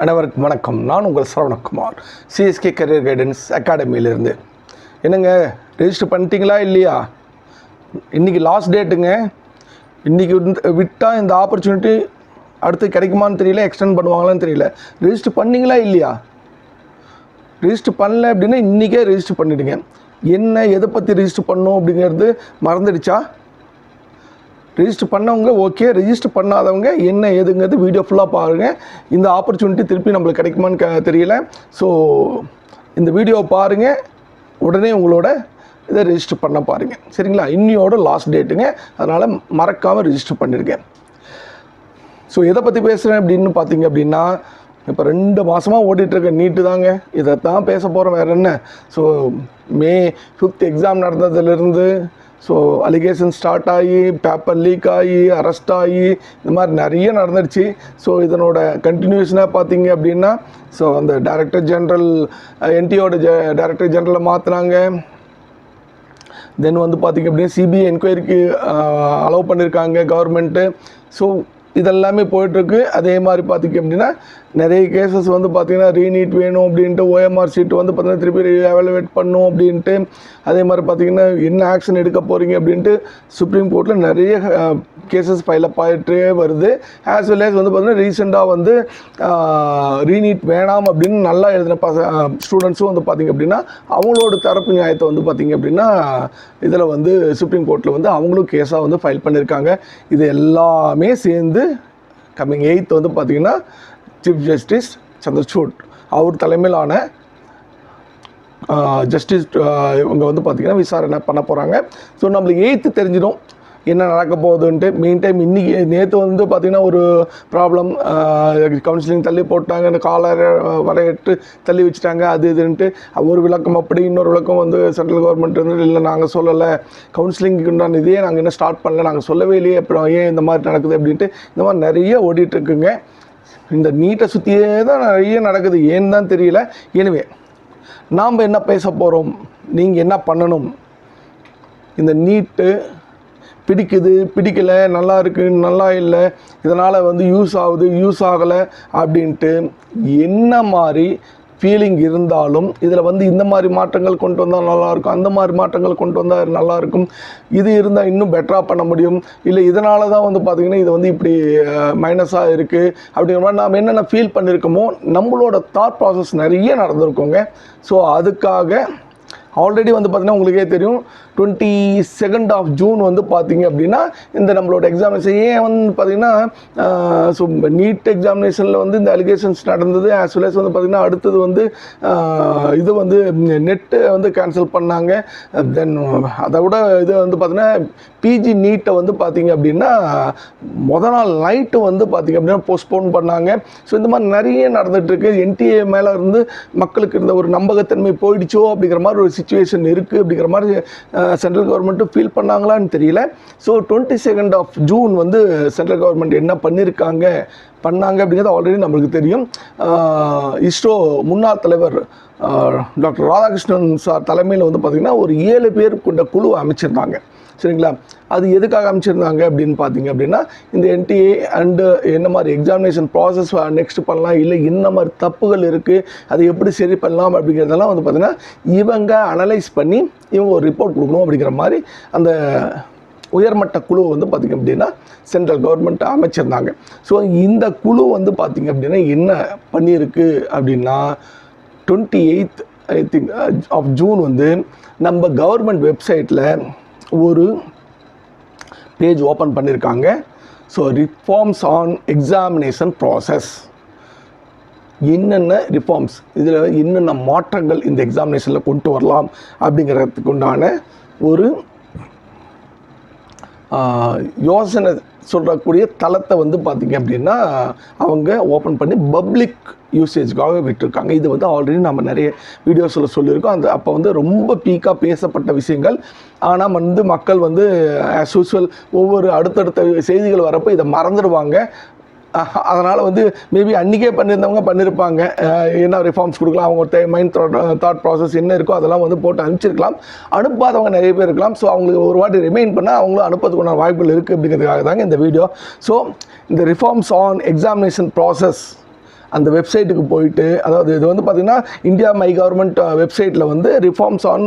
அனைவருக்கும் வணக்கம். நான் உங்கள் சரவணகுமார், சிஎஸ்கே கரியர் கைடன்ஸ் அகாடமியிலேருந்து. என்னங்க, ரெஜிஸ்டர் பண்ணிட்டீங்களா இல்லையா? இன்றைக்கி லாஸ்ட் டேட்டுங்க. இன்றைக்கி விட்டால் இந்த ஆப்பர்ச்சுனிட்டி அடுத்து கிடைக்குமான்னு தெரியல, எக்ஸ்டெண்ட் பண்ணுவாங்களான்னு தெரியல. ரெஜிஸ்டர் பண்ணிங்களா இல்லையா? ரெஜிஸ்டர் பண்ணல அப்படின்னா இன்றைக்கே ரெஜிஸ்டர் பண்ணிவிடுங்க. என்ன எதை பற்றி ரெஜிஸ்டர் பண்ணணும் அப்படிங்கிறது மறந்துடுச்சா? ரெஜிஸ்டர் பண்ணவங்க ஓகே, ரெஜிஸ்டர் பண்ணாதவங்க என்ன ஏதுங்கிறது வீடியோ ஃபுல்லாக பாருங்கள். இந்த ஆப்பர்ச்சுனிட்டி திருப்பி நம்மளுக்கு கிடைக்குமான்னு தெரியல. ஸோ இந்த வீடியோவை பாருங்கள், உடனே உங்களோட இதை ரெஜிஸ்டர் பண்ண பாருங்கள், சரிங்களா? இன்னியோட லாஸ்ட் டேட்டுங்க, அதனால் மறக்காமல் ரெஜிஸ்டர் பண்ணியிருக்கேன். ஸோ எதை பற்றி பேசுகிறேன் அப்படின்னு பார்த்தீங்க அப்படின்னா, இப்போ 2 மாதமாக ஓடிட்டுருக்க நீட்டு தாங்க. இதை தான் பேச போகிறோம், வேறு என்ன. ஸோ May 5th எக்ஸாம் நடந்ததுலேருந்து ஸோ அலிகேஷன் ஸ்டார்ட் ஆகி, பேப்பர் லீக் ஆகி, அரெஸ்ட் ஆகி, இந்த மாதிரி நிறைய நடந்துடுச்சு. ஸோ இதனோட கண்டினியூஷனாக பார்த்தீங்க அப்படின்னா, ஸோ அந்த டைரக்டர் ஜென்ரல் என்டிஓட டைரக்டர் ஜென்ரலை மாற்றினாங்க. தென் வந்து பார்த்திங்க அப்படின்னா சிபிஐ என்கொயரிக்கு அலோவ் பண்ணியிருக்காங்க கவர்மெண்ட்டு. ஸோ இதெல்லாமே போயிட்டுருக்கு. அதே மாதிரி பார்த்திங்க அப்படின்னா நிறைய கேசஸ் வந்து பார்த்திங்கன்னா ரீநீட் வேணும் அப்படின்ட்டு, ஓஎம்ஆர் சீட்டு வந்து பார்த்திங்கன்னா திருப்பி எவாலுவேட் பண்ணும் அப்படின்ட்டு, அதே மாதிரி பார்த்திங்கன்னா என்ன ஆக்ஷன் எடுக்க போகிறீங்க அப்படின்ட்டு சுப்ரீம் கோர்ட்டில் நிறைய கேசஸ் ஃபைலப் ஆகிட்டே வருது. ஆஸ் வெல் ஆஸ் வந்து பார்த்திங்கன்னா ரீசெண்டாக வந்து ரீநீட் வேணாம் அப்படின்னு நல்லா எழுதின ஸ்டூடெண்ட்ஸும் வந்து பார்த்திங்க அப்படின்னா அவங்களோட தரப்பு நியாயத்தை வந்து பார்த்திங்க அப்படின்னா இதில் வந்து சுப்ரீம் கோர்ட்டில் வந்து அவங்களும் கேஸாக வந்து ஃபைல் பண்ணியிருக்காங்க. இது எல்லாமே சேர்ந்து கம்மிங் 8th வந்து பார்த்திங்கன்னா சீஃப் ஜஸ்டிஸ் சந்திரசூட் அவர் தலைமையிலான ஜஸ்டிஸ் இவங்க வந்து பார்த்திங்கன்னா விசாரணை பண்ண போகிறாங்க. ஸோ நம்மளுக்கு 8th தெரிஞ்சிடும் என்ன நடக்க போகுதுன்ட்டு. மெயின் டைம் இன்றைக்கி நேற்று வந்து பார்த்திங்கன்னா ஒரு ப்ராப்ளம், கவுன்சிலிங் தள்ளி போட்டாங்க, இந்த காலர் வரையிட்டு தள்ளி வச்சுட்டாங்க, அது இதுன்ட்டு ஒரு விளக்கம். அப்படி இன்னொரு விளக்கம் வந்து சென்ட்ரல் கவர்மெண்ட் வந்து இல்லை நாங்கள் சொல்லலை, கவுன்சிலிங்க்கு உண்டான இதே நாங்கள் இன்னும் ஸ்டார்ட் பண்ணல, நாங்கள் சொல்லவே இல்லையே, அப்புறம் ஏன் இந்த மாதிரி நடக்குது அப்படின்ட்டு இந்த மாதிரி நிறைய ஓடிட்டுருக்குங்க. இந்த நீட்டை சுற்றியே தான் நிறைய நடக்குது, ஏன்னு தான் தெரியல. எனவே நாம் என்ன பேச போகிறோம், நீங்கள் என்ன பண்ணணும், இந்த நீட்டு பிடிக்குது பிடிக்கலை, நல்லா இருக்குது நல்லா இல்லை, இதனால் வந்து யூஸ் ஆகுது யூஸ் ஆகலை அப்படின்ட்டு என்ன மாதிரி ஃபீலிங் இருந்தாலும் இதில் வந்து இந்த மாதிரி மாற்றங்கள் கொண்டு வந்தால் நல்லாயிருக்கும், அந்த மாதிரி மாற்றங்கள் கொண்டு வந்தால் நல்லாயிருக்கும், இது இருந்தால் இன்னும் பெட்டராக பண்ண முடியும், இல்லை இதனால தான் வந்து பார்த்திங்கன்னா இது வந்து இப்படி மைனஸாக இருக்குது அப்படிங்கிற மாதிரி நாம் என்னென்ன ஃபீல் பண்ணியிருக்கோமோ நம்மளோட தாட் ப்ராசஸ் நிறைய நடந்திருக்கோங்க. ஸோ அதுக்காக ஆல்ரெடி வந்து பார்த்திங்கன்னா உங்களுக்கே தெரியும் 22 ஜூன் வந்து பார்த்திங்க அப்படின்னா இந்த நம்மளோட எக்ஸாமினேஷன் ஏன் வந்து பார்த்திங்கன்னா ஸோ நீட் எக்ஸாமினேஷனில் வந்து இந்த அலிகேஷன்ஸ் நடந்தது. ஆஸ் வெல் அஸ் வந்து பார்த்திங்கன்னா அடுத்தது வந்து இது வந்து நெட்டு வந்து கேன்சல் பண்ணாங்க. தென் அதை விட இது வந்து பார்த்திங்கன்னா பிஜி நீட்டை வந்து பார்த்திங்க அப்படின்னா மொதல் நாள் நைட்டு வந்து பார்த்திங்க அப்படின்னா போஸ்ட்போன் பண்ணாங்க. ஸோ இந்த மாதிரி நிறைய நடந்துகிட்ருக்கு. என்டிஏ மேலே இருந்து மக்களுக்கு இருந்த ஒரு நம்பகத்தன்மை போயிடுச்சோ அப்படிங்கிற மாதிரி ஒரு சுச்சுவேஷன் இருக்குது அப்படிங்கிற மாதிரி சென்ட்ரல் கவர்மெண்ட்டும் ஃபீல் பண்ணாங்களான்னு தெரியல. ஸோ 22 ஜூன் வந்து சென்ட்ரல் கவர்மெண்ட் என்ன பண்ணாங்க அப்படிங்கிறது ஆல்ரெடி நம்மளுக்கு தெரியும். இஸ்ரோ முன்னாள் தலைவர் டாக்டர் ராதாகிருஷ்ணன் சார் தலைமையில் வந்து பார்த்திங்கன்னா ஒரு 7 பேர் கொண்ட குழு அமைச்சிருந்தாங்க, சரிங்களா? அது எதுக்காக அமைச்சிருந்தாங்க அப்படின்னு பார்த்தீங்க அப்படின்னா இந்த என்டிஏ அண்டு என்ன மாதிரி எக்ஸாமினேஷன் ப்ராசஸ் நெக்ஸ்ட் பண்ணலாம், இல்லை என்ன மாதிரி தப்புகள் இருக்குது, அதை எப்படி சரி பண்ணலாம் அப்படிங்கிறதெல்லாம் வந்து பார்த்திங்கன்னா இவங்க அனலைஸ் பண்ணி இவங்க ஒரு ரிப்போர்ட் கொடுக்கணும் அப்படிங்கிற மாதிரி அந்த உயர்மட்ட குழு வந்து பார்த்திங்க அப்படின்னா சென்ட்ரல் கவர்மெண்ட் அமைச்சிருந்தாங்க. ஸோ இந்த குழு வந்து பார்த்திங்க அப்படின்னா என்ன பண்ணியிருக்கு அப்படின்னா 28th I think of June வந்து நம்ம கவர்மெண்ட் வெப்சைட்டில் ஒரு பேஜ் ஓப்பன் பண்ணியிருக்காங்க. So reforms on examination process, என்னென்ன ரிஃபார்ம்ஸ், இதில் என்னென்ன மாற்றங்கள் இந்த எக்ஸாமினேஷனில் கொண்டு வரலாம் அப்படிங்கிறதுக்கு உண்டான ஒரு யோசனை சொல்கிறக்கூடிய தளத்தை வந்து பார்த்திங்க அப்படின்னா அவங்க ஓப்பன் பண்ணி பப்ளிக் யூசேஜ்க்காக விட்டுருக்காங்க. இது வந்து ஆல்ரெடி நம்ம நிறைய வீடியோஸில் சொல்லியிருக்கோம். அந்த அப்போ வந்து ரொம்ப பீக்காக பேசப்பட்ட விஷயங்கள். ஆனால் வந்து மக்கள் வந்து ஆஸ் யூஸ்வல் ஒவ்வொரு அடுத்தடுத்த செய்திகள் வரப்போ இதை மறந்துடுவாங்க. அதனால் வந்து மேபி அன்றைக்கே பண்ணியிருந்தவங்க பண்ணியிருப்பாங்க, என்ன ரிஃபார்ம்ஸ் கொடுக்கலாம், அவங்க மைண்ட் தாட் ப்ராசஸ் என்ன இருக்கோ அதெல்லாம் வந்து போட்டு அனுப்பிச்சிருக்கலாம். அனுப்பாதவங்க நிறைய பேர் இருக்கலாம். ஸோ அவங்களுக்கு ஒரு வாட்டி ரிமைண்ட் பண்ணால் அவங்களும் அனுப்பதுக்குண்டான வாய்ப்புகள் இருக்குது அப்படிங்கிறதுக்காக தாங்க இந்த வீடியோ. ஸோ இந்த ரிஃபார்ம்ஸ் ஆன் எக்ஸாமினேஷன் ப்ராசஸ் அந்த வெப்சைட்டுக்கு போயிட்டு, அதாவது இது வந்து பார்த்திங்கன்னா இந்தியா மை கவர்மெண்ட் வெப்சைட்டில் வந்து ரிஃபார்ம்ஸ் ஆன்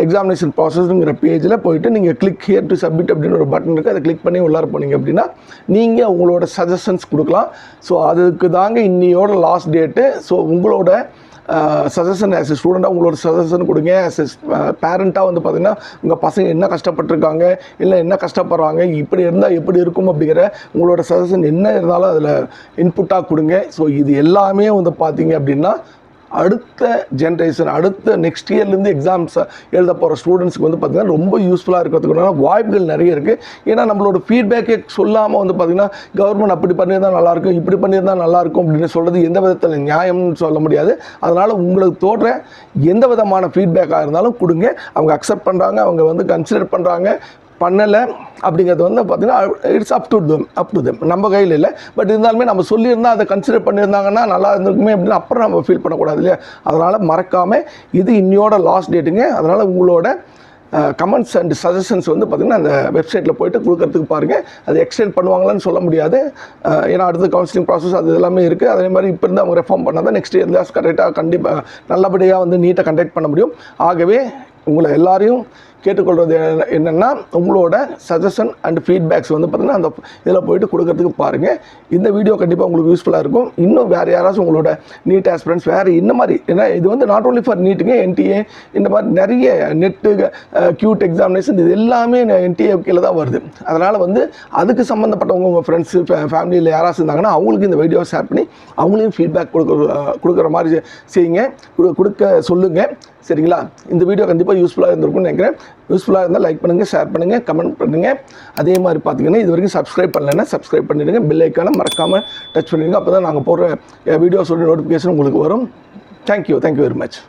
எக்ஸாமினேஷன் ப்ராசஸ்ங்கிற பேஜில் போயிட்டு நீங்கள் கிளிக் ஹியர் டு சப்மிட் அப்படின்னு ஒரு பட்டன் இருக்குது, அதை கிளிக் பண்ணி உள்ளார போனீங்க அப்படின்னா நீங்கள் உங்களோட சஜஷன்ஸ் கொடுக்கலாம். ஸோ அதுக்கு தாங்க இன்னையோட லாஸ்ட் டேட்டு. ஸோ உங்களோட சஜஷன் ஆஸ் எ ஸ்டூடெண்ட்டாக உங்களோட சஜஷன் கொடுங்க. ஆஸ் எ பேரண்ட்டாக வந்து பார்த்திங்கன்னா உங்கள் பசங்க என்ன கஷ்டப்பட்டுருக்காங்க, இல்லை என்ன கஷ்டப்படுறாங்க, இப்படி இருந்தால் எப்படி இருக்கும் அப்படிங்கிற உங்களோட சஜஷன் என்ன இருந்தாலும் அதில் இன்புட்டாக கொடுங்க. ஸோ இது எல்லாமே வந்து பார்த்திங்க அப்படின்னா அடுத்த ஜென்ரேஷன், அடுத்த நெக்ஸ்ட் இயர்லேருந்து எக்ஸாம்ஸ் எழுத போகிற ஸ்டூடெண்ட்ஸ்க்கு வந்து பார்த்திங்கன்னா ரொம்ப யூஸ்ஃபுல்லாக இருக்கிறதுக்கான வாய்ப்புகள் நிறைய இருக்குது. ஏன்னா நம்மளோட ஃபீட்பேக்கே சொல்லாமல் வந்து பார்த்திங்கன்னா கவர்மெண்ட் அப்படி பண்ணியிருந்தால் நல்லாயிருக்கும், இப்படி பண்ணியிருந்தால் நல்லாயிருக்கும் அப்படின்னு சொல்கிறது எந்த விதத்தில் நியாயம்னு சொல்ல முடியாது. அதனால் உங்களுக்கு தோன்ற எந்த விதமான ஃபீட்பேக்காக இருந்தாலும் கொடுங்க. அவங்க அக்செப்ட் பண்ணுறாங்க, அவங்க வந்து கன்சிடர் பண்ணுறாங்க, பண்ணலை அப்படிங்கிறது வந்து பார்த்திங்கன்னா இட்ஸ் அப் டு தெம், நம்ம கையில் இல்லை. பட் இருந்தாலுமே நம்ம சொல்லியிருந்தால் அதை கன்சிடர் பண்ணியிருந்தாங்கன்னா நல்லா இருந்திருக்குமே அப்படின்னு அப்புறம் நம்ம ஃபீல் பண்ணக்கூடாது இல்லையா. அதனால் மறக்காமல் இது இன்னையோட லாஸ்ட் டேட்டுங்க. அதனால் உங்களோட கமெண்ட்ஸ் அண்ட் சஜஷன்ஸ் வந்து பார்த்திங்கன்னா அந்த வெப்சைட்டில் போய்ட்டு கொடுக்கறதுக்கு பாருங்கள். அது எக்ஸ்டெண்ட் பண்ணுவாங்களான்னு சொல்ல முடியாது, ஏன்னா அடுத்த கவுன்சிலிங் ப்ராசஸ் அது எல்லாமே இருக்குது. அதே மாதிரி இப்போ இருந்து அவங்க ரெஃபார்ம் பண்ணால் தான் நெக்ஸ்ட் இயர் கரெக்டாக கண்டிப்பாக நல்லபடியாக வந்து நீட்டாக கண்டக்ட் பண்ண முடியும். ஆகவே உங்களை எல்லாரையும் கேட்டுக்கொள்வது என்னென்னா உங்களோட சஜஷன் அண்ட் ஃபீட்பேக்ஸ் வந்து பார்த்திங்கன்னா அந்த இதில் போய்ட்டு கொடுக்கறதுக்கு பாருங்கள். இந்த வீடியோ கண்டிப்பாக உங்களுக்கு யூஸ்ஃபுல்லாக இருக்கும். இன்னும் வேறு யாராச்சும் உங்களோட நீட் ஆஸ்பிரண்ட்ஸ் வேறு இந்த மாதிரி, ஏன்னா இது வந்து நாட் ஓன்லி ஃபார் நீட்டுங்க, என்டிஏ இந்த மாதிரி நிறைய நெட்டு கியூட் எக்ஸாமினேஷன் இது எல்லாமே என்டிஏ கீழே தான் வருது. அதனால் வந்து அதுக்கு சம்மந்தப்பட்டவங்க உங்கள் ஃப்ரெண்ட்ஸு ஃபேமிலியில் யாராச்சும் இருந்தாங்கன்னா அவங்களுக்கு இந்த வீடியோவை ஷேர் பண்ணி அவங்களையும் ஃபீட்பேக் கொடுக்குற மாதிரி செய்யுங்க, கொடுக்க சொல்லுங்கள். சரிங்களா? இந்த வீடியோ கண்டிப்பாக யூஸ்ஃபுல்லாக இருந்திருக்கும்னு நினைக்கிறேன். யூஸ்ஃபுல்லாக இருந்தால் லைக் பண்ணுங்கள், ஷேர் பண்ணுங்கள், கமெண்ட் பண்ணுங்கள். அதே மாதிரி பார்த்திங்கன்னா இது வரைக்கும் சப்ஸ்கிரைப் பண்ணலைன்னா சப்ஸ்கிரைப் பண்ணிடுங்க. பெல் ஐக்கானை மறக்காமல் டச் பண்ணிடுங்க. அப்போ தான் நாங்கள் போடுற வீடியோஸோட நோட்டிஃபிகேஷன் உங்களுக்கு வரும். Thank you very much.